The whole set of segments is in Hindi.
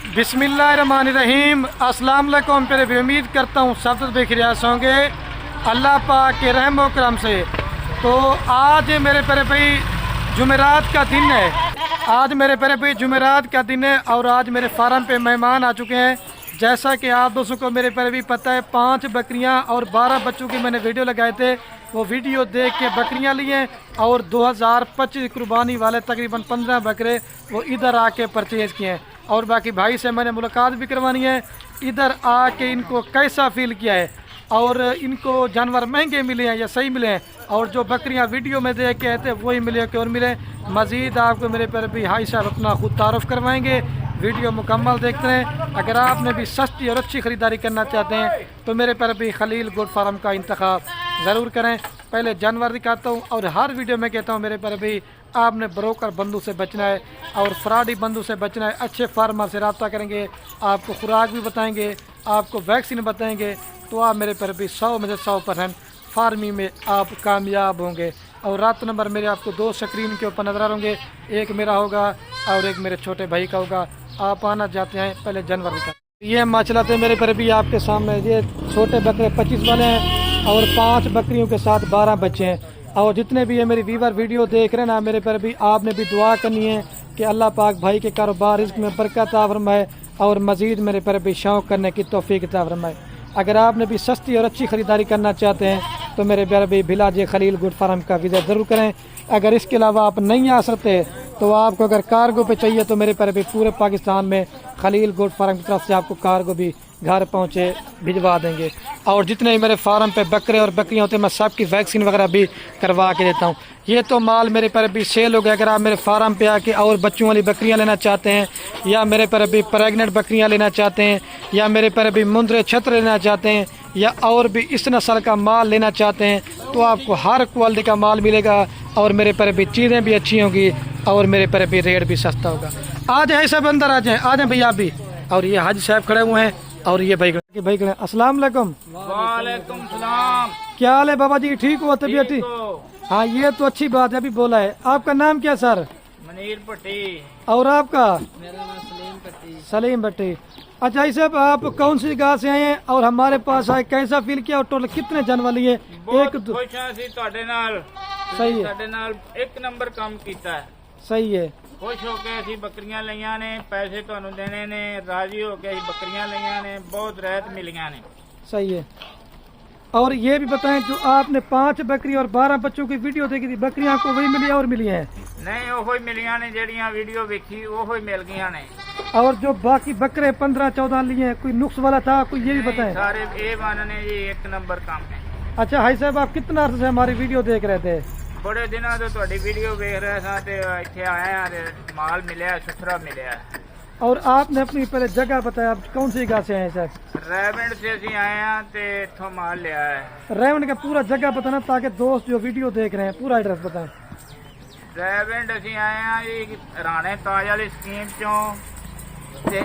बिस्मिल्लाहिर्रहमानिर्रहीम। अस्सलाम वालेकुम। फिर उम्मीद करता हूँ सब बेखियास होंगे अल्लाह पाक के रहम व करम से। तो आज मेरे प्यारे भाई जुमेरात का दिन है। आज मेरे प्यारे भाई जुमेरात का दिन है और आज मेरे फार्म पे मेहमान आ चुके हैं। जैसा कि आप दोस्तों को मेरे प्यारे भी पता है, 5 बकरियां और 12 बच्चों की मैंने वीडियो लगाए थे। वो वीडियो देख के बकरियां लिए और 2025 कुर्बानी वाले तकरीबन 15 बकरे वो इधर आके परचेज़ किए हैं। और बाकी भाई से मैंने मुलाकात भी करवानी है, इधर आके इनको कैसा फील किया है और इनको जानवर महंगे मिले हैं या सही मिले हैं, और जो बकरियां वीडियो में देख के आते वही मिले कि और मिले। मज़ीद आपको मेरे प्यारे भी हाई साहब अपना खुद तारुफ करवाएंगे। वीडियो मुकम्मल देखते हैं। अगर आपने भी सस्ती और अच्छी ख़रीदारी करना चाहते हैं तो मेरे प्यारे भी खलील गोट फार्म का इंतखाब ज़रूर करें। पहले जानवर दिखाता हूँ और हर वीडियो में कहता हूँ मेरे प्यारे भी आपने ब्रोकर बंदू से बचना है और फ्रॉडी बंदू से बचना है। अच्छे फार्मर से रब्ता करेंगे, आपको खुराक भी बताएंगे, आपको वैक्सीन बताएंगे, तो आप मेरे पर भी 100 में से 100% फार्मिंग में आप कामयाब होंगे। और रात नंबर मेरे आपको 2 स्क्रीन के ऊपर नजर होंगे, एक मेरा होगा और एक मेरे छोटे भाई का होगा। आप आना चाहते हैं पहले जानवर दिखा। ये माशाल्लाह थे मेरे पर भी आपके सामने, ये छोटे बकरे 25 वाले हैं और 5 बकरियों के साथ 12 बच्चे हैं। और जितने भी ये मेरी व्यूवर वीडियो देख रहे हैं ना, मेरे पर भी आपने भी दुआ करनी है कि अल्लाह पाक भाई के कारोबार रिज़्क़ में बरकत अता फरमाए और मज़ीद मेरे पर भी शौक़ करने की तौफ़ीक अता फरमाए। अगर आपने भी सस्ती और अच्छी ख़रीदारी करना चाहते हैं तो मेरे प्यारे भाई भिलाज खलील गोट फार्म का विज़िट ज़रूर करें। अगर इसके अलावा आप नहीं आ सकते तो आपको अगर कार्गो पे चाहिए तो मेरे प्यारे भाई पूरे पाकिस्तान में खलील गोट फार्म की तरफ से आपको कार्गो भी घर पहुँचे भिजवा देंगे। और जितने भी मेरे फार्म पे बकरे और बकरियाँ होते हैं मैं सबकी वैक्सीन वगैरह भी करवा के देता हूँ। ये तो माल मेरे पर भी सेल हो गया। अगर आप मेरे फार्म पे आके और बच्चों वाली बकरियां लेना चाहते हैं या मेरे पर भी प्रेगनेंट बकरियां लेना चाहते हैं या मेरे पर भी मुंदरे छत्र लेना चाहते हैं या और भी इस नस्ल का माल लेना चाहते हैं तो आपको हर क्वालिटी का माल मिलेगा और मेरे पर भी चीज़ें भी अच्छी होंगी और मेरे पर भी रेट भी सस्ता होगा। आ जाए सब अंदर आ जाए भैया आप भी। और ये हाजी साहब खड़े हुए हैं और ये भाई खड़े। अस्सलाम वालेकुम। वालेकुम सलाम। क्या हाल है बाबा जी, ठीक हो तबीयत? हाँ ये तो अच्छी बात है, अभी बोला है। आपका नाम क्या सर? मनीर भट्टी। और आपका? मेरा नाम सलीम भट्टी। सलीम भट्टी। अच्छा ये सब आप कौन सी जगह से आए हैं और हमारे पास आए, कैसा फील किया और टोटल कितने जानवर लिए? एक खुश हाँ सी ਤੁਹਾਡੇ ਨਾਲ। सही है, ਸਾਡੇ ਨਾਲ ਇੱਕ ਨੰਬਰ ਕੰਮ ਕੀਤਾ ਹੈ। सही है। खुश हो के ਅਸੀਂ ਬੱਕਰੀਆਂ ਲਈਆਂ ਨੇ, ਪੈਸੇ ਤੁਹਾਨੂੰ ਦੇਣੇ ਨੇ, ਰਾਜੀ ਹੋ ਕੇ ਅਸੀਂ ਬੱਕਰੀਆਂ ਲਈਆਂ ਨੇ, बहुत ਰਹਿਤ मिलियां ने। सही है। और ये भी बताएं जो आपने 5 बकरी और 12 बच्चों की वीडियो देखी थी, बकरियां आपको वही मिली और मिली हैं? नहीं ओहो ही मिलियां ने, ਜਿਹੜੀਆਂ वीडियो वेखी ओहो ही मिल गईयां ने। और जो बाकी बकरे 15-14 लिए हैं, कोई नुक्स वाला था कोई, ये भी बताएं। सारे ए मानने जी एक नंबर काम है। अच्छा हाई साहब आप कितना अर्से से हमारी वीडियो देख रहे थे? बड़े दिनों तो ਤੁਹਾਡੀ वीडियो देख रहे था ते इत्थे आए हैं ते माल मिलिया, सुथरा मिलिया। और आपने अपनी पहले जगह बताया, आप कौन सी जगह से आए सर? रेवंड से ਅਸੀਂ आए हैं ते इत्थों माल लिया है। रेवंड का पूरा जगह बताना ताकि दोस्त जो वीडियो देख रहे हैं पूरा एड्रेस बताएं। रेवंड ਅਸੀਂ आए हैं जी राणे ताज वाली स्कीम चों ते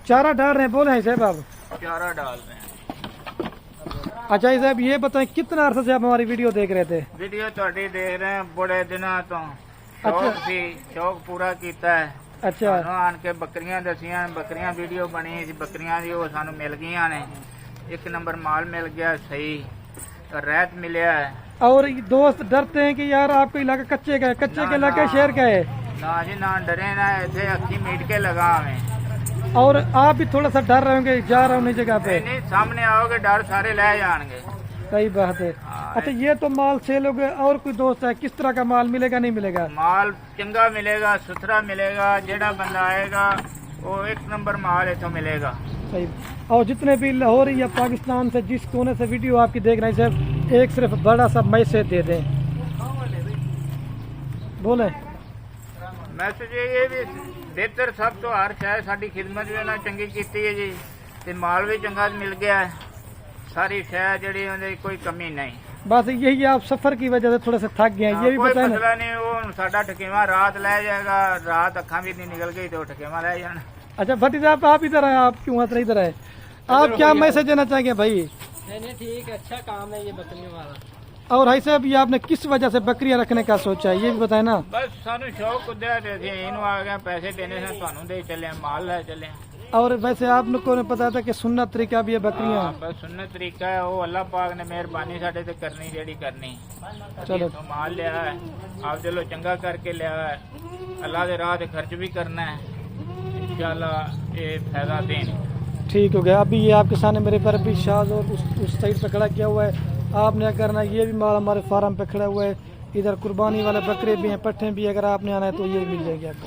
चारा डाल रहे हैं, बोले हैं साहब आप? चारा डाल रहे हैं। अच्छा साहब ये बताएं कितना अर्सा से आप हमारी वीडियो देख रहे थे? वीडियो ਤੁਹਾਡੀ देख रहे हैं बड़े दिनों तो। अच्छा। शौक सी, शौक पूरा कीता है। अच्छा ਸਾਨੂੰ ਆਣ ਕੇ ਬੱਕਰੀਆਂ ਦਸੀਆਂ, ਬੱਕਰੀਆਂ ਵੀਡੀਓ ਬਣੀ ਸੀ, ਬੱਕਰੀਆਂ ਦੀ ਉਹ ਸਾਨੂੰ ਮਿਲ ਗਈਆਂ ਨੇ। ਇੱਕ ਨੰਬਰ ਮਾਲ ਮਿਲ ਗਿਆ, सही ਰਹਿਤ मिलिया है। और ये दोस्त डरते हैं कि यार आपका इलाका कच्चे का है, कच्चे के इलाके शहर का है। ना जी ना डरे ना, ऐसे अखी मीट के लगा हमें। और आप भी थोड़ा सा डर रहे होंगे, जा रहा हूँ नई जगह पे। नहीं सामने आओगे डर सारे ले जाएंगे। सही बात है। अच्छा ये तो माल सेल हो गया, और कोई दोस्त है किस तरह का माल मिलेगा नहीं मिलेगा? माल चंगा मिलेगा, सुथरा मिलेगा, जेड़ा बंदा आएगा वो एक नंबर माल इथों मिलेगा। सही। और जितने भी लाहौर या पाकिस्तान से जिस कोने से वीडियो आपकी देख रहे हैं साहब, एक सिर्फ बड़ा सा मैसेज दे दें। बोले मैसेज ये भी बेहतर सब तो हर शायद साड़ी खिदमत भी उन्होंने चंगी की है जी, ते माल भी चंगा मिल गया है, सारी शायद जड़ी उन्हें कोई कमी नहीं। बस यही आप सफर की वजह से थोड़े से थक गए हैं, ये भी कोई बताएं। मसला नहीं, वो साडा ठकेवा रात ले जाएगा, रात अखा भी नहीं निकल गई तो ठकेवा ले जाना। अच्छा भट्टी साहब आप इधर आए, आप क्यों हंस रहे इधर आए? आप क्या मैसेज देना चाहेंगे भाई? नहीं ठीक है, अच्छा काम है ये बकरियों वाला। और भाई साहब ये आपने किस वजह से बकरियां रखने का सोचा है ये भी बताए ना। बस सानू शौक उद्या ते असीं इहनूं आ गए पैसे देने से तुहानूं दे चले माल लै चले। और वैसे आप लोग को ने पता था कि सुन्नत तरीका भी है बकरियां। हाँ, बस सुन्नत तरीका है वो अल्लाह पाक ने मेहरबानी साडे ते करनी जेड़ी करनी। चलो। तो माल लिया है आप दिलों चंगा करके लिया है अल्लाह दे राह ते खर्च भी करना है इंशाल्लाह ये फायदा देन। ठीक हो गया। अभी ये आपके सामने मेरे पर भी शाज और उस साइड पे खड़ा किया हुआ है। आपने क्या करना है ये भी माल हमारे फार्म पे खड़ा हुआ है। इधर कुर्बानी वाले बकरे भी हैं पट्ठे भी, अगर आपने आना है तो ये भी मिल जाएगी आपको।